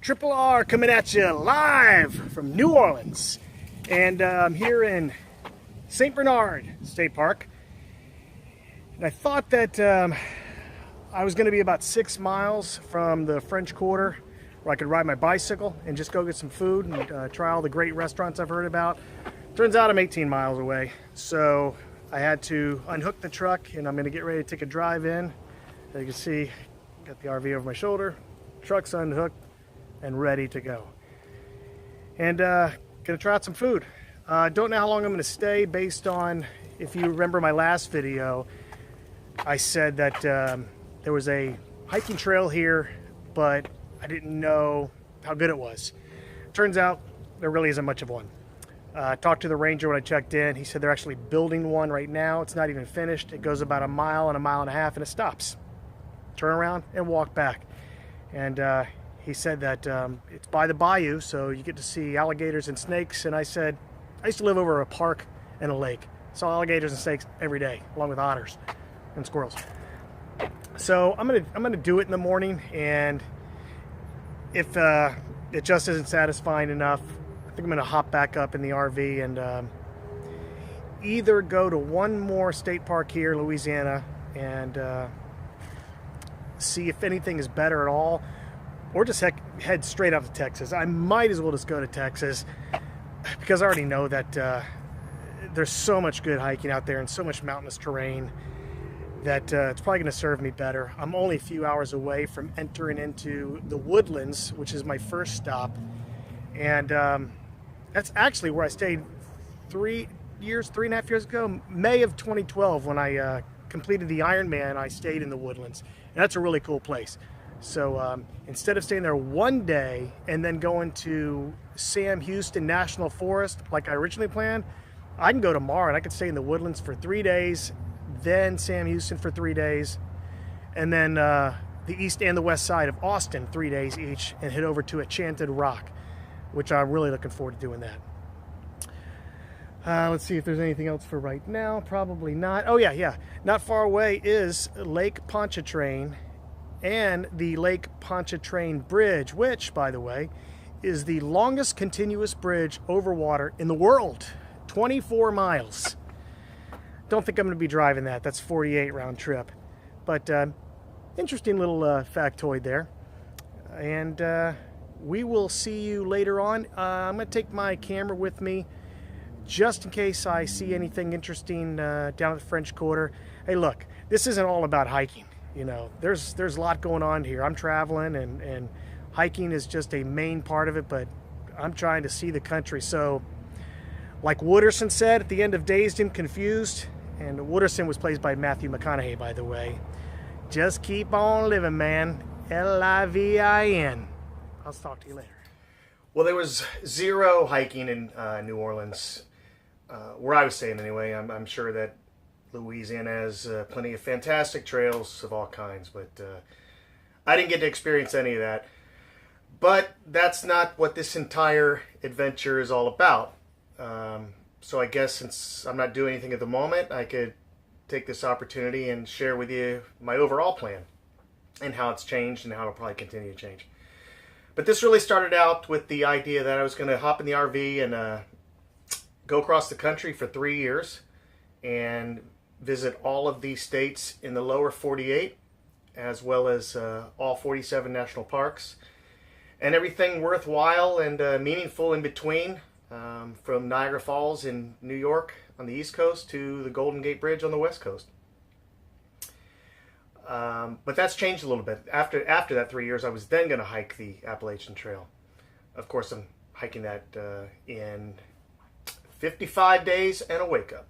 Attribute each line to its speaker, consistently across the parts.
Speaker 1: Triple R coming at you live from New Orleans. And I'm here in St. Bernard State Park. And I thought that I was going to be about 6 miles from the French Quarter where I could ride my bicycle and just go get some food and try all the great restaurants I've heard about. Turns out I'm 18 miles away. So I had to unhook the truck and I'm going to get ready to take a drive in. As you can see, got the RV over my shoulder, truck's unhooked and ready to go. And gonna try out some food. Don't know how long I'm gonna stay based on, if you remember my last video, I said that there was a hiking trail here, but I didn't know how good it was. Turns out there really isn't much of one. Talked to the ranger when I checked in. He said they're actually building one right now. It's not even finished. It goes about a mile and a half and it stops. Turn around and walk back. And he said that it's by the bayou, so you get to see alligators and snakes. And I said, I used to live over a park and a lake. Saw alligators and snakes every day, along with otters and squirrels. So I'm gonna do it in the morning, and if it just isn't satisfying enough, I think I'm gonna hop back up in the RV and either go to one more state park here, Louisiana, and see if anything is better at all, or just head straight up to Texas. I might as well just go to Texas because I already know that there's so much good hiking out there and so much mountainous terrain that it's probably going to serve me better. I'm only a few hours away from entering into the Woodlands, which is my first stop. And that's actually where I stayed 3.5 years ago, May of 2012, when I completed the Ironman. I stayed in the Woodlands, and that's a really cool place. So instead of staying there one day and then going to Sam Houston National Forest like I originally planned, I can go tomorrow and I could stay in the Woodlands for 3 days, then Sam Houston for 3 days, and then the east and the west side of Austin 3 days each, and head over to Enchanted Rock, which I'm really looking forward to doing that. Let's see if there's anything else for right now. Probably not. Oh yeah. Not far away is Lake Pontchartrain and the Lake Pontchartrain Bridge, which, by the way, is the longest continuous bridge over water in the world. 24 miles. Don't think I'm going to be driving that. That's 48 round trip. But interesting little factoid there. And we will see you later on. I'm going to take my camera with me just in case I see anything interesting down at the French Quarter. Hey, look, this isn't all about hiking. You know, there's a lot going on here. I'm traveling, and hiking is just a main part of it, but I'm trying to see the country. So, like Wooderson said at the end of Dazed and Confused, and Wooderson was played by Matthew McConaughey, by the way, just keep on living, man. Livin. I'll talk to you later. Well, there was zero hiking in New Orleans, where I was staying anyway. I'm sure that Louisiana has plenty of fantastic trails of all kinds, but I didn't get to experience any of that. But that's not what this entire adventure is all about. So I guess since I'm not doing anything at the moment, I could take this opportunity and share with you my overall plan and how it's changed and how it'll probably continue to change. But this really started out with the idea that I was going to hop in the RV and go across the country for 3 years and visit all of these states in the lower 48, as well as all 47 national parks, and everything worthwhile and meaningful in between, from Niagara Falls in New York on the East Coast to the Golden Gate Bridge on the West Coast. But that's changed a little bit. After that 3 years, I was then going to hike the Appalachian Trail. Of course, I'm hiking that in 55 days and a wake-up.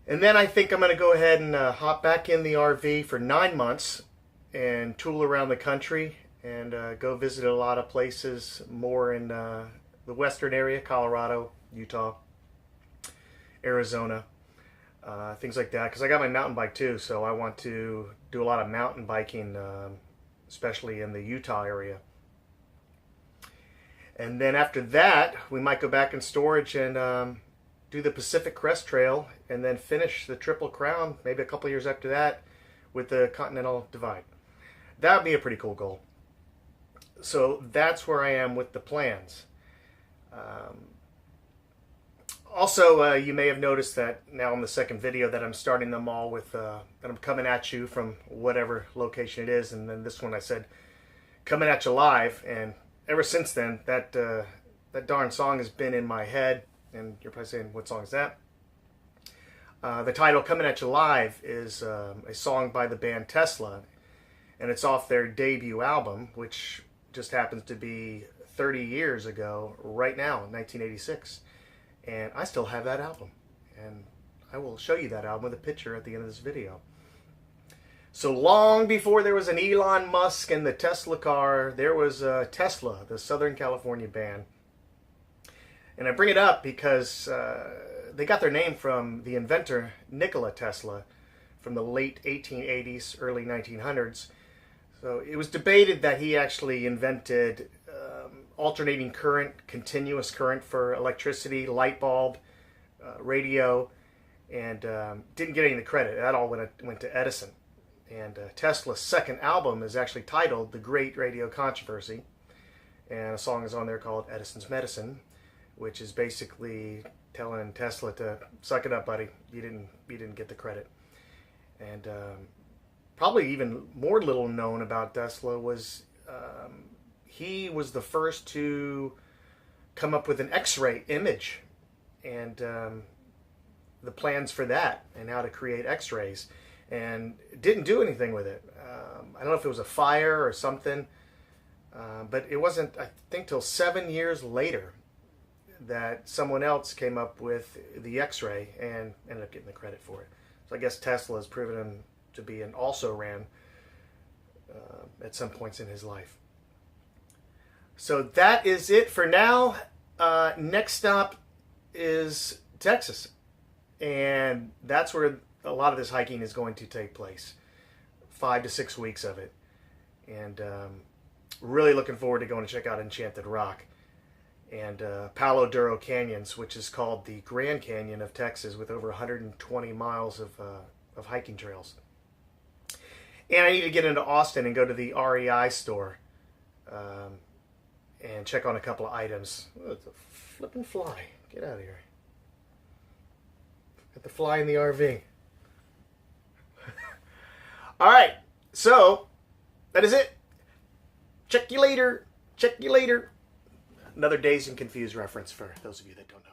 Speaker 1: And then I think I'm going to go ahead and hop back in the RV for 9 months and tool around the country and go visit a lot of places more in the western area, Colorado, Utah, Arizona, things like that. Because I got my mountain bike too, so I want to do a lot of mountain biking, especially in the Utah area. And then after that, we might go back in storage and do the Pacific Crest Trail, and then finish the Triple Crown maybe a couple years after that with the Continental Divide. That would be a pretty cool goal. So that's where I am with the plans. Also, you may have noticed that now in the second video that I'm starting them all with, that I'm coming at you from whatever location it is. And then this one I said, coming at you live. And ever since then, that darn song has been in my head. And you're probably saying, what song is that? The title, Coming at You Live, is a song by the band Tesla. And it's off their debut album, which just happens to be 30 years ago right now, in 1986. And I still have that album. And I will show you that album with a picture at the end of this video. So long before there was an Elon Musk and the Tesla car, there was Tesla, the Southern California band. And I bring it up because they got their name from the inventor Nikola Tesla from the late 1880s, early 1900s. So it was debated that he actually invented alternating current, continuous current for electricity, light bulb, radio, and didn't get any of the credit. That all went to Edison. And Tesla's second album is actually titled The Great Radio Controversy. And a song is on there called Edison's Medicine, which is basically telling Tesla to suck it up, buddy. You didn't get the credit. And probably even more little known about Tesla was he was the first to come up with an X-ray image and the plans for that and how to create X-rays, and didn't do anything with it. I don't know if it was a fire or something, but it wasn't, I think, till 7 years later that someone else came up with the X-ray and ended up getting the credit for it. So I guess Tesla has proven him to be an also-ran at some points in his life. So that is it for now. Next stop is Texas. And that's where a lot of this hiking is going to take place. 5 to 6 weeks of it. And really looking forward to going to check out Enchanted Rock and Palo Duro Canyons, which is called the Grand Canyon of Texas, with over 120 miles of hiking trails. And I need to get into Austin and go to the REI store and check on a couple of items. Oh, it's a flipping fly. Get out of here. Got the fly in the RV. All right, so that is it. Check you later. Check you later. Another Dazed and Confused reference for those of you that don't know.